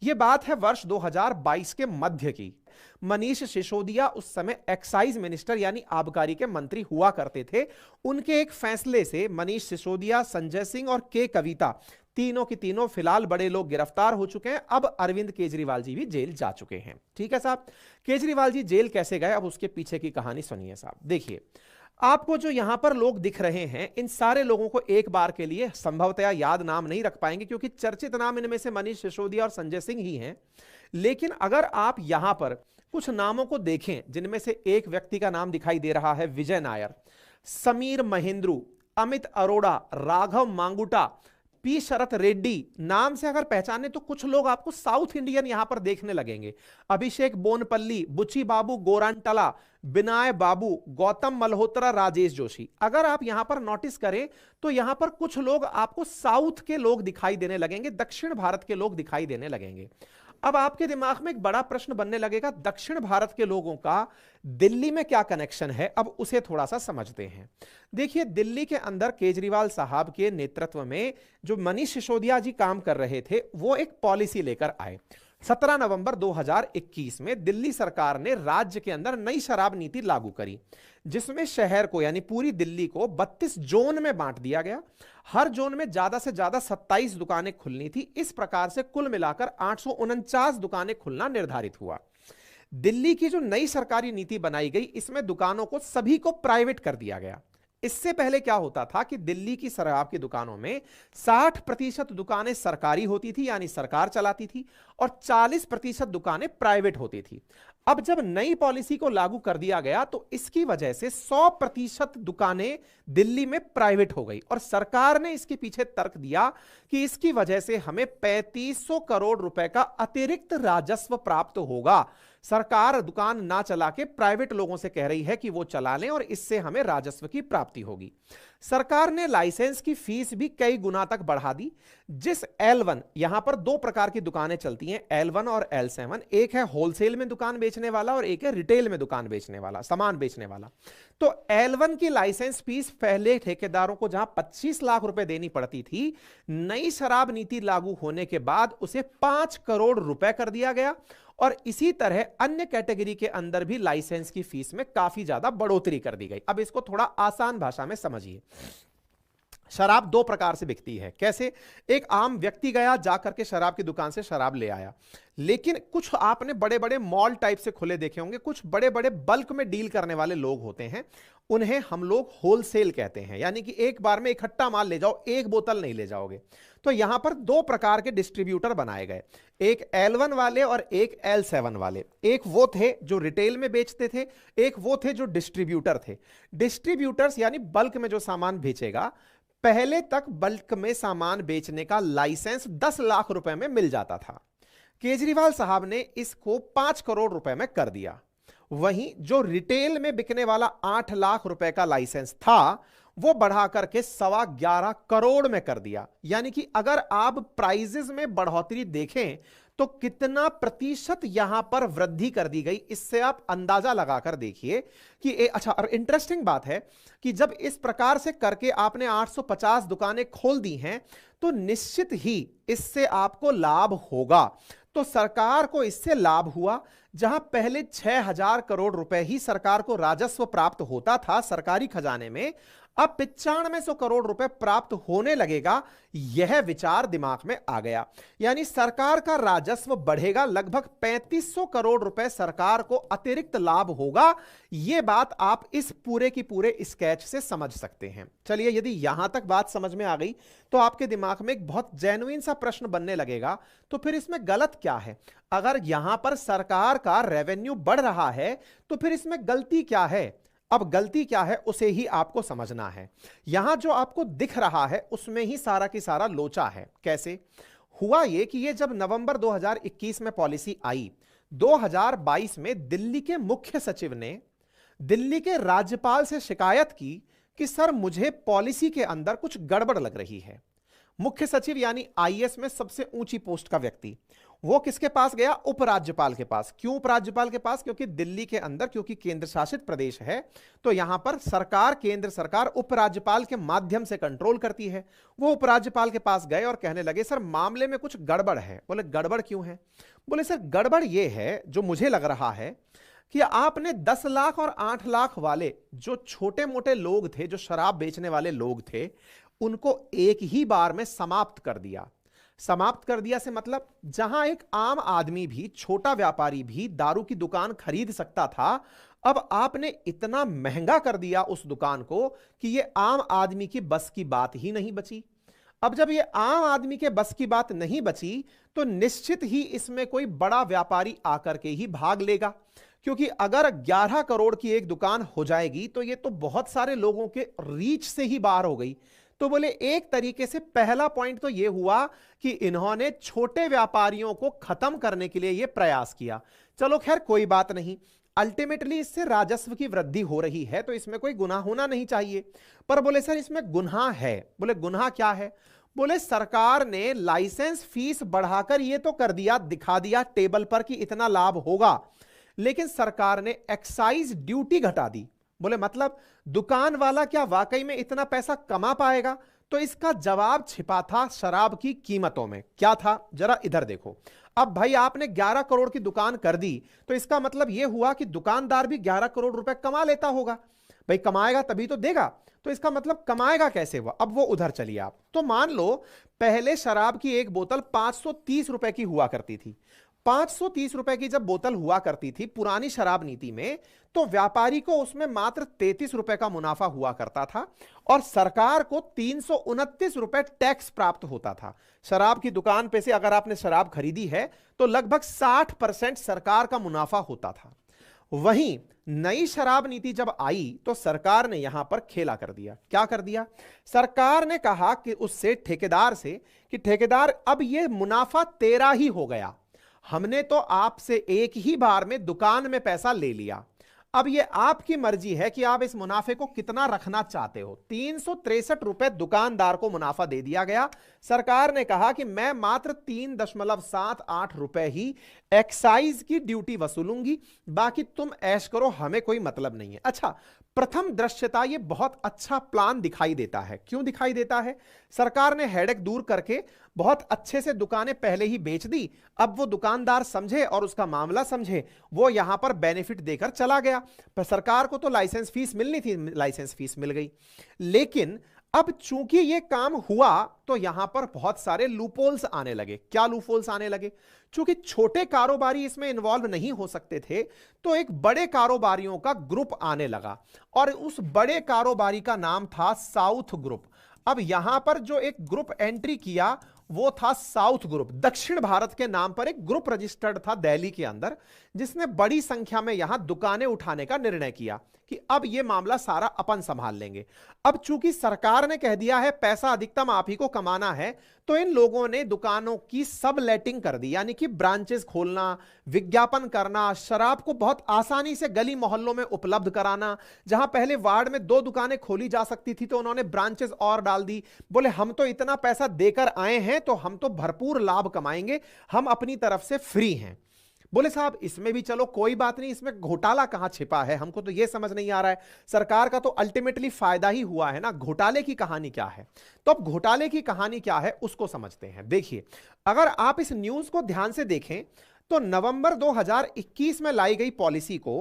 यह बात है वर्ष 2022 के मध्य की। मनीष सिसोदिया उस समय एक्साइज मिनिस्टर यानी आबकारी के मंत्री हुआ करते थे। उनके एक फैसले से मनीष सिसोदिया, संजय सिंह और के कविता तीनों की तीनों फिलहाल बड़े लोग गिरफ्तार हो चुके हैं। अब अरविंद केजरीवाल जी भी जेल जा चुके हैं। ठीक है साहब, केजरीवाल जी जेल कैसे गए, अब उसके पीछे की कहानी सुनिए साहब। देखिए, आपको जो यहां पर लोग दिख रहे हैं, इन सारे लोगों को एक बार के लिए संभवतया याद नाम नहीं रख पाएंगे, क्योंकि चर्चित नाम इनमें से मनीष सिसोदिया और संजय सिंह ही हैं। लेकिन अगर आप यहां पर कुछ नामों को देखें, जिनमें से एक व्यक्ति का नाम दिखाई दे रहा है विजय नायर, समीर महेंद्रू, अमित अरोड़ा, राघव मांगुटा, पी शरत रेड्डी, नाम से अगर पहचाने तो कुछ लोग आपको साउथ इंडियन यहां पर देखने लगेंगे। अभिषेक बोनपल्ली, बुची बाबू गोरांटला, बिनाय बाबू, गौतम मल्होत्रा, राजेश जोशी। अगर आप यहां पर नोटिस करें तो यहां पर कुछ लोग आपको साउथ के लोग दिखाई देने लगेंगे, दक्षिण भारत के लोग दिखाई देने लगेंगे। अब आपके दिमाग में एक बड़ा प्रश्न बनने लगेगा, दक्षिण भारत के लोगों का दिल्ली में क्या कनेक्शन है। अब उसे थोड़ा सा समझते हैं। देखिए, दिल्ली के अंदर केजरीवाल साहब के नेतृत्व में जो मनीष सिसोदिया जी काम कर रहे थे, वो एक पॉलिसी लेकर आए। 17 नवंबर 2021 में दिल्ली सरकार ने राज्य के अंदर नई शराब नीति लागू करी, जिसमें शहर को यानी पूरी दिल्ली को 32 जोन में बांट दिया गया। हर जोन में ज्यादा से ज्यादा 27 दुकानें खुलनी थी। इस प्रकार से कुल मिलाकर 849 दुकानें खुलना निर्धारित हुआ। दिल्ली की जो नई सरकारी नीति बनाई गई, इसमें दुकानों को सभी को प्राइवेट कर दिया गया। इससे पहले क्या होता था कि दिल्ली की शराब की दुकानों में 60% दुकानें सरकारी होती थी यानी सरकार चलाती थी, और 40% दुकानें प्राइवेट होती थी। अब जब नई पॉलिसी को लागू कर दिया गया तो इसकी वजह से 100% दुकानें दिल्ली में प्राइवेट हो गई, और सरकार ने इसके पीछे तर्क दिया कि इसकी वजह से हमें 3500 करोड़ रुपए का अतिरिक्त राजस्व प्राप्त होगा। सरकार दुकान ना चला के प्राइवेट लोगों से कह रही है कि वो चला लें और इससे हमें राजस्व की प्राप्ति होगी। सरकार ने लाइसेंस की फीस भी कई गुना तक बढ़ा दी। जिस L1, यहां पर दो प्रकार की दुकानें चलती हैं, L1 और L7। एक है होलसेल में दुकान बेचने वाला और एक है रिटेल में दुकान बेचने वाला, सामान बेचने वाला। तो L1 की लाइसेंस फीस पहले ठेकेदारों को जहां 25 लाख रुपए देनी पड़ती थी, नई शराब नीति लागू होने के बाद उसे 5 करोड़ रुपए कर दिया गया। और इसी तरह अन्य कैटेगरी के अंदर भी लाइसेंस की फीस में काफी ज्यादा बढ़ोतरी कर दी गई। अब इसको थोड़ा आसान भाषा में समझिए। शराब दो प्रकार से बिकती है। कैसे? एक आम व्यक्ति गया, जाकर के शराब की दुकान से शराब ले आया। लेकिन कुछ आपने बड़े बड़े मॉल टाइप से खुले देखे होंगे, कुछ बड़े बड़े बल्क में डील करने वाले लोग होते हैं, उन्हें हम लोग होलसेल कहते हैं। यानी कि एक बार में इकट्ठा माल ले जाओ, एक बोतल नहीं ले जाओगे। तो यहां पर दो प्रकार के डिस्ट्रीब्यूटर बनाए गए, एक L1 वाले और एक L7 वाले। एक वो थे जो रिटेल में बेचते थे, एक वो थे जो डिस्ट्रीब्यूटर थे। डिस्ट्रीब्यूटर्स यानी बल्क में जो सामान बेचेगा, पहले तक बल्क में सामान बेचने का लाइसेंस 10 लाख रुपए में मिल जाता था। केजरीवाल साहब ने इसको 5 करोड़ रुपए में कर दिया। वहीं जो रिटेल में बिकने वाला 8 लाख रुपए का लाइसेंस था, वो बढ़ा करके 11.25 करोड़ में कर दिया। यानी कि अगर आप प्राइजेस में बढ़ोतरी देखें तो कितना प्रतिशत यहां पर वृद्धि कर दी गई, इससे आप अंदाजा लगाकर देखिए कि अच्छा। और इंटरेस्टिंग बात है कि जब इस प्रकार से करके आपने 850 दुकानें खोल दी हैं, तो निश्चित ही इससे आपको लाभ होगा। तो सरकार को इससे लाभ हुआ। जहां पहले 6000 करोड़ रुपए ही सरकार को राजस्व प्राप्त होता था सरकारी खजाने में, अब 9500 करोड़ रुपए प्राप्त होने लगेगा। यह विचार दिमाग में आ गया। यानी सरकार का राजस्व बढ़ेगा, लगभग 3500 करोड़ रुपए सरकार को अतिरिक्त लाभ होगा। यह बात आप इस पूरे की पूरे स्केच से समझ सकते हैं। चलिए, यदि यहां तक बात समझ में आ गई तो आपके दिमाग में एक बहुत जेन्युइन सा प्रश्न बनने लगेगा, तो फिर इसमें गलत क्या है? अगर यहां पर सरकार का रेवेन्यू बढ़ रहा है तो फिर इसमें गलती क्या है? अब गलती क्या है उसे ही आपको समझना है। यहां जो आपको दिख रहा है उसमें ही सारा की सारा लोचा है। कैसे हुआ यह कि ये जब नवंबर 2021 में पॉलिसी आई, 2022 में दिल्ली के मुख्य सचिव ने दिल्ली के राज्यपाल से शिकायत की कि सर, मुझे पॉलिसी के अंदर कुछ गड़बड़ लग रही है। मुख्य सचिव यानी आईएएस में सबसे ऊंची पोस्ट का व्यक्ति, वो किसके पास गया? उपराज्यपाल के पास। क्यों उपराज्यपाल के पास? क्योंकि दिल्ली के अंदर, क्योंकि केंद्र शासित प्रदेश है, तो यहां पर सरकार, केंद्र सरकार उपराज्यपाल के माध्यम से कंट्रोल करती है। वो उपराज्यपाल के पास गए और कहने लगे सर मामले में कुछ गड़बड़ है। बोले गड़बड़ क्यों है? बोले सर गड़बड़ ये है, जो मुझे लग रहा है कि आपने 10 लाख और 8 लाख वाले जो छोटे मोटे लोग थे, जो शराब बेचने वाले लोग थे, उनको एक ही बार में समाप्त कर दिया। समाप्त कर दिया से मतलब जहां एक आम आदमी भी, छोटा व्यापारी भी दारू की दुकान खरीद सकता था, अब आपने इतना महंगा कर दिया उस दुकान को कि यह आम आदमी की बस की बात ही नहीं बची। अब जब ये आम आदमी के बस की बात नहीं बची तो निश्चित ही इसमें कोई बड़ा व्यापारी आकर के ही भाग लेगा, क्योंकि अगर 11 करोड़ की एक दुकान हो जाएगी तो ये तो बहुत सारे लोगों के रीच से ही बाहर हो गई। तो बोले एक तरीके से पहला पॉइंट तो यह हुआ कि इन्होंने छोटे व्यापारियों को खत्म करने के लिए यह प्रयास किया। चलो खैर कोई बात नहीं, अल्टीमेटली इससे राजस्व की वृद्धि हो रही है तो इसमें कोई गुनाह होना नहीं चाहिए। पर बोले सर इसमें गुनाह है। बोले गुनाह क्या है? बोले सरकार ने लाइसेंस फीस बढ़ाकर यह तो कर दिया, दिखा दिया टेबल पर कि इतना लाभ होगा, लेकिन सरकार ने एक्साइज ड्यूटी घटा दी। बोले मतलब दुकान वाला क्या वाकई में इतना पैसा कमा पाएगा? तो इसका जवाब छिपा था शराब की कीमतों में। क्या था? जरा इधर देखो। अब भाई आपने 11 करोड़ की दुकान कर दी तो इसका मतलब यह हुआ कि दुकानदार भी 11 करोड़ रुपए कमा लेता होगा। भाई कमाएगा तभी तो देगा, तो इसका मतलब कमाएगा कैसे वो? अब वो उधर चलिए आप। तो मान लो पहले शराब की एक बोतल 530 रुपए की हुआ करती थी। 530 रुपए की जब बोतल हुआ करती थी पुरानी शराब नीति में, तो व्यापारी को उसमें मात्र 33 रुपए का मुनाफा हुआ करता था और सरकार को 329 रुपए टैक्स प्राप्त होता था। शराब की दुकान पे से अगर आपने शराब खरीदी है तो लगभग 60% सरकार का मुनाफा होता था। वहीं नई शराब नीति जब आई तो सरकार ने यहां पर खेला कर दिया। क्या कर दिया? सरकार ने कहा कि उससे ठेकेदार से कि ठेकेदार अब यह मुनाफा तेरा ही हो गया, हमने तो आपसे एक ही बार में दुकान में पैसा ले लिया, अब यह आपकी मर्जी है कि आप इस मुनाफे को कितना रखना चाहते हो। 363 रुपए दुकानदार को मुनाफा दे दिया गया। सरकार ने कहा कि मैं मात्र 3.78 रुपए ही एक्साइज की ड्यूटी वसूलूंगी, बाकी तुम ऐश करो, हमें कोई मतलब नहीं है। अच्छा, प्रथम दृश्यता ये बहुत अच्छा प्लान दिखाई देता है। क्यों दिखाई देता है? सरकार ने हेडेक दूर करके बहुत अच्छे से दुकानें पहले ही बेच दी। अब वो दुकानदार समझे और उसका मामला समझे, वो यहां पर बेनिफिट देकर चला गया। पर सरकार को तो लाइसेंस फीस मिलनी थी, लाइसेंस फीस मिल गई। लेकिन अब चूंकि ये काम हुआ तो यहां पर बहुत सारे लूपहोल्स आने लगे। क्या लूपहोल्स आने लगे? चूंकि छोटे कारोबारी इसमें इन्वॉल्व नहीं हो सकते थे तो एक बड़े कारोबारियों का ग्रुप आने लगा और उस बड़े कारोबारी का नाम था साउथ ग्रुप। अब यहां पर जो एक ग्रुप एंट्री किया वो था साउथ ग्रुप। दक्षिण भारत के नाम पर एक ग्रुप रजिस्टर्ड था दिल्ली के अंदर, जिसने बड़ी संख्या में यहां दुकानें उठाने का निर्णय किया कि अब यह मामला सारा अपन संभाल लेंगे। अब चूंकि सरकार ने कह दिया है पैसा अधिकतम आप ही को कमाना है, तो इन लोगों ने दुकानों की सब लेटिंग कर दी, यानी कि ब्रांचेस खोलना, विज्ञापन करना, शराब को बहुत आसानी से गली मोहल्लों में उपलब्ध कराना। जहां पहले वार्ड में 2 दुकानें खोली जा सकती थी तो उन्होंने ब्रांचेस और डाल दी। बोले हम तो इतना पैसा देकर आए हैं तो हम तो भरपूर लाभ कमाएंगे, हम अपनी तरफ से फ्री हैं। बोले साहब इसमें भी चलो कोई बात नहीं, इसमें घोटाला कहां छिपा है, हमको तो यह समझ नहीं आ रहा है। सरकार का तो अल्टीमेटली फायदा ही हुआ है ना, घोटाले की कहानी क्या है? तो अब घोटाले की कहानी क्या है उसको समझते हैं। देखिए, अगर आप इस न्यूज को ध्यान से देखें तो नवंबर 2021 में लाई गई पॉलिसी को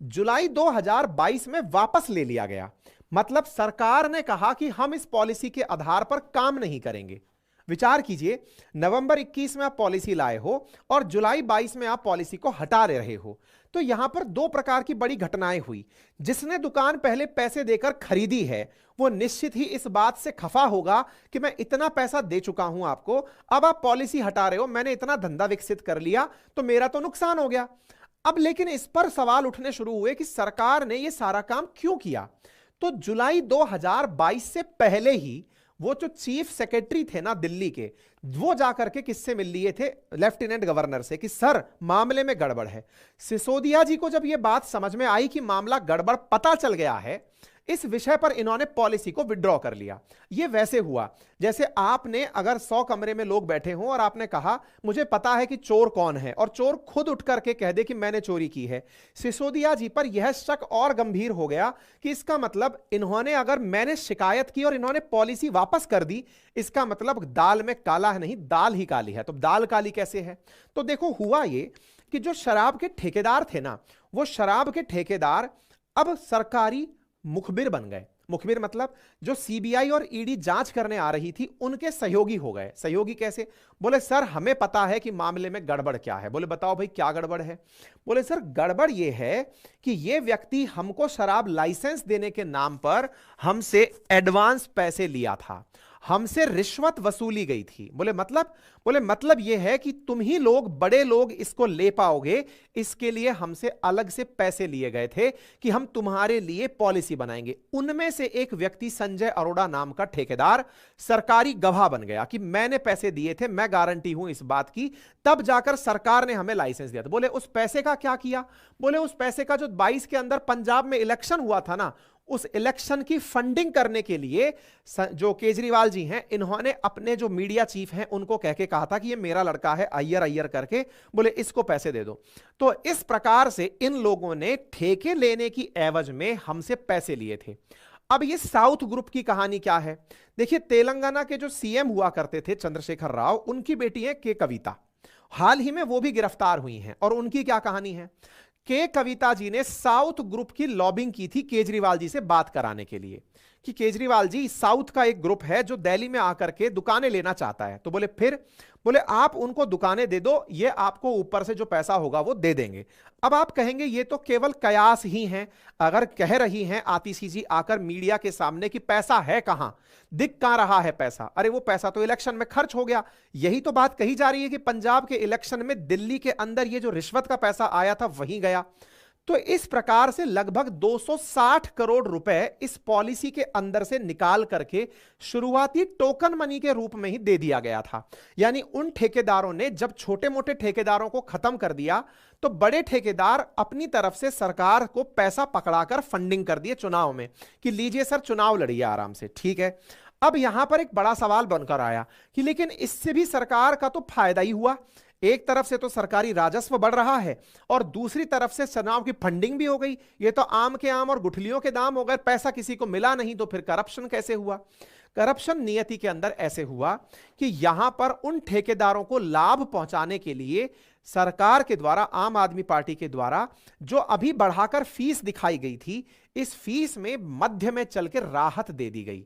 जुलाई 2022 में वापस ले लिया गया। मतलब सरकार ने कहा कि हम इस पॉलिसी के आधार पर काम नहीं करेंगे। विचार कीजिए, नवंबर 21 में आप पॉलिसी लाए हो और जुलाई 22 में आप पॉलिसी को हटा रहे हो। तो यहां पर 2 प्रकार की बड़ी घटनाएं हुई। जिसने दुकान पहले पैसे देकर खरीदी है वो निश्चित ही इस बात से खफा होगा कि मैं इतना पैसा दे चुका हूं आपको, अब आप पॉलिसी हटा रहे हो, मैंने इतना धंधा विकसित कर लिया तो मेरा तो नुकसान हो गया। अब लेकिन इस पर सवाल उठने शुरू हुए कि सरकार ने यह सारा काम क्यों किया। तो जुलाई 2022 से पहले ही वो जो चीफ सेक्रेटरी थे ना दिल्ली के, वो जाकर के किससे मिल लिए थे? लेफ्टिनेंट गवर्नर से, कि सर मामले में गड़बड़ है। सिसोदिया जी को जब ये बात समझ में आई कि मामला गड़बड़ पता चल गया है, इस विषय पर इन्होंने पॉलिसी को विड्रॉ कर लिया। यह वैसे हुआ जैसे आपने अगर 100 कमरे में लोग बैठे हों और आपने कहा मुझे पता है कि चोर कौन है, और चोर खुद उठ करके कह दे कि मैंने चोरी की है। सिसोदिया जी पर यह शक और गंभीर हो गया कि इसका मतलब इन्होंने, अगर मैंने शिकायत की और इन्होंने पॉलिसी वापस कर दी, इसका मतलब दाल में काला है नहीं, दाल ही काली है। तो दाल काली कैसे है? तो देखो हुआ ये कि जो शराब के ठेकेदार थे ना, वो शराब के ठेकेदार अब सरकारी मुखबिर बन गए। मुखबिर मतलब जो सीबीआई और ईडी जांच करने आ रही थी उनके सहयोगी हो गए। सहयोगी कैसे? बोले सर हमें पता है कि मामले में गड़बड़ क्या है। बोले बताओ भाई क्या गड़बड़ है? बोले सर गड़बड़ यह है कि यह व्यक्ति हमको शराब लाइसेंस देने के नाम पर हमसे एडवांस पैसे लिया था, हमसे रिश्वत वसूली गई थी। बोले मतलब यह है कि तुम ही लोग, बड़े लोग इसको ले पाओगे, इसके लिए हमसे अलग से पैसे लिए गए थे कि हम तुम्हारे लिए पॉलिसी बनाएंगे। उनमें से एक व्यक्ति संजय अरोड़ा नाम का ठेकेदार सरकारी गवाह बन गया कि मैंने पैसे दिए थे, मैं गारंटी हूं इस बात की, तब जाकर सरकार ने हमें लाइसेंस दिया था। बोले उस पैसे का क्या किया? बोले उस पैसे का जो 22 के अंदर पंजाब में इलेक्शन हुआ था ना, उस इलेक्शन की फंडिंग करने के लिए जो केजरीवाल जी हैं, इन्होंने अपने जो मीडिया चीफ हैं उनको कह के कहा था कि ये मेरा लड़का है अय्यर करके, बोले इसको पैसे दे दो। तो इस प्रकार से इन लोगों ने ठेके लेने की एवज में हमसे पैसे लिए थे। अब ये साउथ ग्रुप की कहानी क्या है? देखिए तेलंगाना के जो सीएम हुआ करते थे चंद्रशेखर राव, उनकी बेटी है के कविता, हाल ही में वो भी गिरफ्तार हुई हैं। और उनकी क्या कहानी है? के कविता जी ने साउथ ग्रुप की लॉबिंग की थी केजरीवाल जी से बात कराने के लिए कि केजरीवाल जी, साउथ का एक ग्रुप है जो दिल्ली में आकर के दुकानें लेना चाहता है। तो बोले फिर? बोले आप उनको दुकानें दे दो, ये आपको ऊपर से जो पैसा होगा वो दे देंगे। अब आप कहेंगे ये तो केवल कयास ही हैं। अगर कह रही हैं आतिशी जी आकर मीडिया के सामने कि पैसा है कहां, दिख कहां रहा है पैसा, अरे वो पैसा तो इलेक्शन में खर्च हो गया। यही तो बात कही जा रही है कि पंजाब के इलेक्शन में दिल्ली के अंदर ये जो रिश्वत का पैसा आया था वहीं गया। तो इस प्रकार से लगभग 260 करोड़ रुपए इस पॉलिसी के अंदर से निकाल करके शुरुआती टोकन मनी के रूप में ही दे दिया गया था। यानी उन ठेकेदारों ने जब छोटे मोटे ठेकेदारों को खत्म कर दिया, तो बड़े ठेकेदार अपनी तरफ से सरकार को पैसा पकड़ाकर फंडिंग कर दिए चुनाव में कि लीजिए सर चुनाव लड़िए आराम से। ठीक है, अब यहां पर एक बड़ा सवाल बनकर आया कि लेकिन इससे भी सरकार का तो फायदा ही हुआ। एक तरफ से तो सरकारी राजस्व बढ़ रहा है और दूसरी तरफ से चुनाव की फंडिंग भी हो गई। ये तो आम के आम और गुठलियों के दाम हो गए, पैसा किसी को मिला नहीं। तो फिर करप्शन कैसे हुआ? करप्शन नियति के अंदर ऐसे हुआ कि यहां पर उन ठेकेदारों को लाभ पहुंचाने के लिए सरकार के द्वारा, आम आदमी पार्टी के द्वारा जो अभी बढ़ाकर फीस दिखाई गई थी, इस फीस में मध्य में चल के राहत दे दी गई।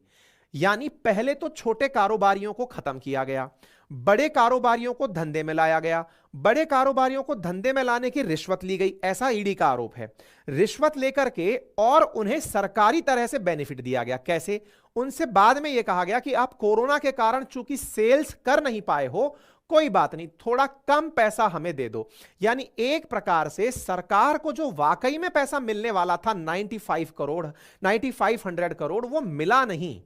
यानी पहले तो छोटे कारोबारियों को खत्म किया गया, बड़े कारोबारियों को धंधे में लाया गया, बड़े कारोबारियों को धंधे में लाने की रिश्वत ली गई, ऐसा ईडी का आरोप है। रिश्वत लेकर के और उन्हें सरकारी तरह से बेनिफिट दिया गया। कैसे? उनसे बाद में यह कहा गया कि आप कोरोना के कारण चूंकि सेल्स कर नहीं पाए हो, कोई बात नहीं, थोड़ा कम पैसा हमें दे दो। यानी एक प्रकार से सरकार को जो वाकई में पैसा मिलने वाला था 9500 करोड़, वो मिला नहीं।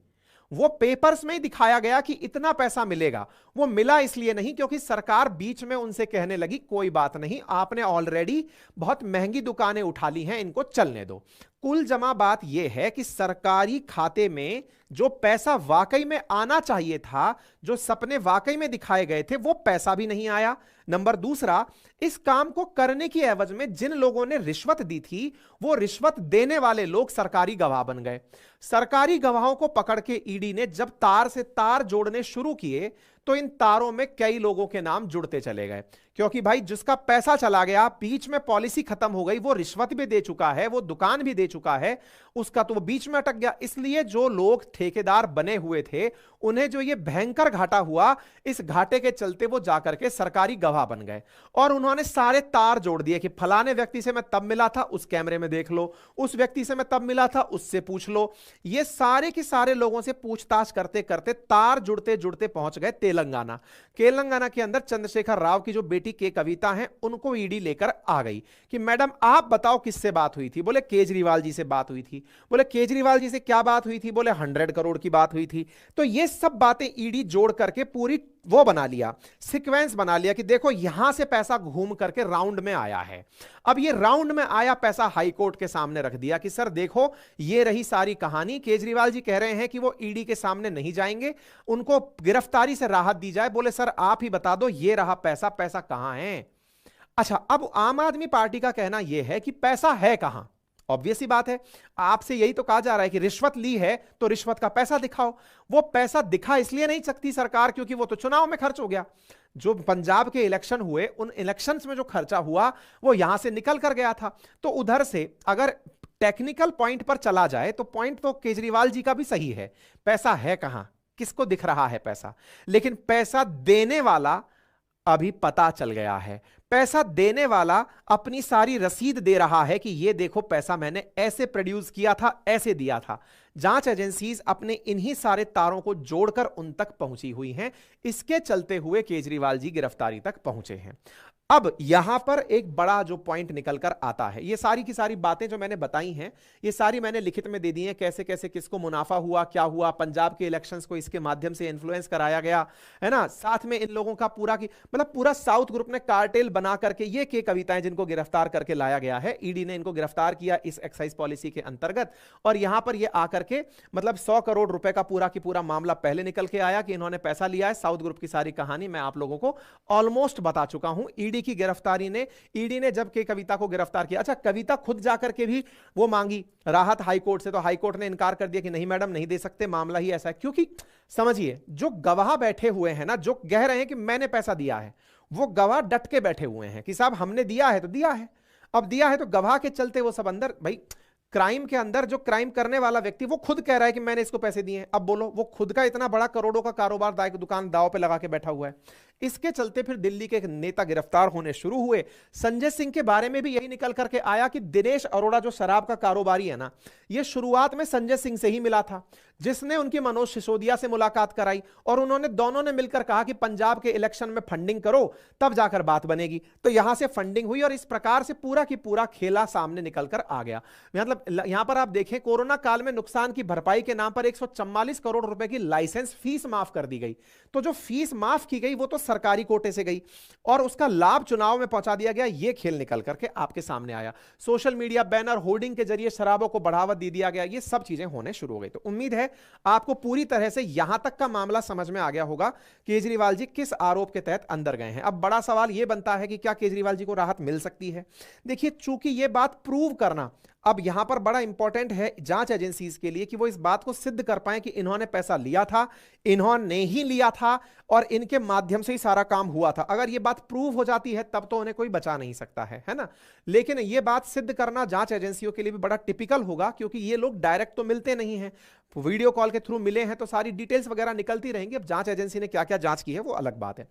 वो पेपर्स में ही दिखाया गया कि इतना पैसा मिलेगा, वो मिला इसलिए नहीं क्योंकि सरकार बीच में उनसे कहने लगी कोई बात नहीं, आपने ऑलरेडी बहुत महंगी दुकानें उठा ली हैं, इनको चलने दो। कुल जमा बात यह है कि सरकारी खाते में जो पैसा वाकई में आना चाहिए था, जो सपने वाकई में दिखाए गए थे, वो पैसा भी नहीं आया। नंबर दूसरा, इस काम को करने की एवज में जिन लोगों ने रिश्वत दी थी, वो रिश्वत देने वाले लोग सरकारी गवाह बन गए। सरकारी गवाहों को पकड़ के ईडी ने जब तार से तार जोड़ने शुरू किए, तो इन तारों में कई लोगों के नाम जुड़ते चले गए। क्योंकि भाई जिसका पैसा चला गया, बीच में पॉलिसी खत्म हो गई, वो रिश्वत भी दे चुका है, वो दुकान भी दे चुका है, उसका तो वो बीच में अटक गया। इसलिए जो लोग ठेकेदार बने हुए थे, उन्हें जो ये भयंकर घाटा हुआ, इस घाटे के चलते वो जाकर के सरकारी गवाह बन गए और उन्होंने सारे तार जोड़ दिए कि फलाने व्यक्ति से मैं तब मिला था, उस कैमरे में देख लो, उस व्यक्ति से मैं तब मिला था, उससे पूछ लो। ये सारे के सारे लोगों से पूछताछ करते करते तार जुड़ते जुड़ते पहुंच गए तेलंगाना। तेलंगाना के अंदर चंद्रशेखर राव की जो बेटी के कविता है उनको ईडी लेकर आ गई कि मैडम आप बताओ किससे बात हुई थी। बोले केजरीवाल जी से बात हुई थी। बोले केजरीवाल जी से क्या बात हुई थी। बोले 100 करोड़ की बात हुई थी। तो ये सब बातें ईडी जोड़ करके पूरी वो बना लिया, सीक्वेंस बना लिया कि देखो यहां से पैसा घूम करके राउंड में आया है। अब ये राउंड में आया पैसा हाई कोर्ट के सामने रख दिया कि सर देखो ये रही सारी कहानी। केजरीवाल जी कह रहे हैं कि वो ईडी के सामने नहीं जाएंगे, उनको गिरफ्तारी से राहत दी जाए। बोले सर आप ही बता दो ये रहा पैसा, पैसा कहां है। अच्छा, अब आम आदमी पार्टी का कहना यह है कि पैसा है कहां। ऑब्वियस सी बात है, आपसे यही तो कहा जा रहा है कि रिश्वत ली है तो रिश्वत का पैसा दिखाओ। वो पैसा दिखा इसलिए नहीं सकती सरकार क्योंकि वो तो चुनाव में खर्च हो गया। जो पंजाब के इलेक्शन हुए उन इलेक्शंस में जो खर्चा हुआ वो यहां से निकल कर गया था। तो उधर से अगर टेक्निकल पॉइंट पर चला जाए तो पॉइंट तो केजरीवाल जी का भी सही है, पैसा है कहां, किसको दिख रहा है पैसा। लेकिन पैसा देने वाला अभी पता चल गया है। पैसा देने वाला अपनी सारी रसीद दे रहा है कि ये देखो पैसा मैंने ऐसे प्रोड्यूस किया था, ऐसे दिया था। जांच एजेंसीज अपने इन्हीं सारे तारों को जोड़कर उन तक पहुंची हुई हैं। इसके चलते हुए केजरीवाल जी गिरफ्तारी तक पहुंचे हैं। अब यहां पर एक बड़ा जो पॉइंट निकल कर आता है, ये सारी की सारी बातें जो मैंने बताई हैं ये सारी मैंने लिखित में दे दी हैं, कैसे कैसे किसको मुनाफा हुआ, क्या हुआ, पंजाब के इलेक्शंस को इसके माध्यम से इन्फ्लुएंस कराया गया है ना। साथ में इन लोगों का पूरा की मतलब पूरा साउथ ग्रुप ने कार्टेल बना करके ये के कविताएं जिनको गिरफ्तार करके लाया गया है, ईडी ने इनको गिरफ्तार किया इस एक्साइज पॉलिसी के अंतर्गत। और यहां पर ये आकर के मतलब 100 करोड़ रुपए का पूरा की पूरा मामला पहले निकल के आया कि इन्होंने पैसा लिया है। साउथ ग्रुप की सारी कहानी मैं आप लोगों को ऑलमोस्ट बता चुका हूं। ईडी की गिरफ्तारी ने, ईडी ने जब के कविता को गिरफ्तार किया, अच्छा कविता खुद जाकर के भी वो मांगी राहत हाई कोर्ट से, तो हाई कोर्ट ने इनकार कर दिया कि नहीं मैडम नहीं दे सकते, मामला ही ऐसा है। क्योंकि समझिए जो गवाह बैठे हुए हैं ना, जो कह रहे हैं कि मैंने पैसा दिया है, वो गवाह डट के बैठे हुए हैं कि साहब हमने दिया है तो दिया है। अब दिया है तो गवाह के चलते वो सब अंदर, भाई क्राइम के अंदर जो क्राइम करने वाला व्यक्ति वो खुद कह रहा है कि मैंने इसको पैसे दिए हैं। अब बोलो वो खुद का इतना बड़ा करोड़ों का कारोबार दुकान दाव पे लगा के बैठा हुआ है। इसके चलते फिर दिल्ली के नेता गिरफ्तार होने शुरू हुए। संजय सिंह के बारे में भी यही निकल करके आया कि दिनेश अरोड़ा जो शराब का कारोबारी है ना, ये शुरुआत में संजय सिंह से ही मिला था, जिसने उनकी मनोज सिसोदिया से मुलाकात कराई और उन्होंने दोनों ने मिलकर कहा कि पंजाब के इलेक्शन में फंडिंग करो तब जाकर बात बनेगी। तो यहां से फंडिंग हुई और इस प्रकार से पूरा की पूरा खेला सामने निकल कर आ गया। मतलब यहां पर आप देखें कोरोना काल में नुकसान की भरपाई के नाम पर 144 करोड़ रुपए की लाइसेंस फीस माफ कर दी गई। तो जो फीस माफ की गई वो तो सरकारी कोटे से गई और उसका लाभ चुनाव में पहुंचा दिया गया। ये खेल निकल करके आपके सामने आया। सोशल मीडिया बैनर होर्डिंग के जरिए शराबों को बढ़ावा दे दिया गया। ये सब चीजें होने शुरू हो गई। तो उम्मीद है आपको पूरी तरह से यहां तक का मामला समझ में आ गया होगा केजरीवाल जी किस आरोप के तहत अंदर गए हैं। अब बड़ा सवाल यह बनता है कि क्या केजरीवाल जी को राहत मिल सकती है। देखिए चूंकि यह बात प्रूव करना अब यहां पर बड़ा इंपॉर्टेंट है जांच एजेंसीज के लिए कि वो इस बात को सिद्ध कर पाए कि इन्होंने पैसा लिया था, इन्होंने ही लिया था और इनके माध्यम से ही सारा काम हुआ था। अगर ये बात प्रूव हो जाती है तब तो उन्हें कोई बचा नहीं सकता है ना। लेकिन ये बात सिद्ध करना जांच एजेंसियों के लिए भी बड़ा टिपिकल होगा क्योंकि ये लोग डायरेक्ट तो मिलते नहीं हैं, वीडियो कॉल के थ्रू मिले हैं तो सारी डिटेल्स वगैरह निकलती रहेंगी। अब जांच एजेंसी ने क्या क्या जांच की है वो अलग बात है।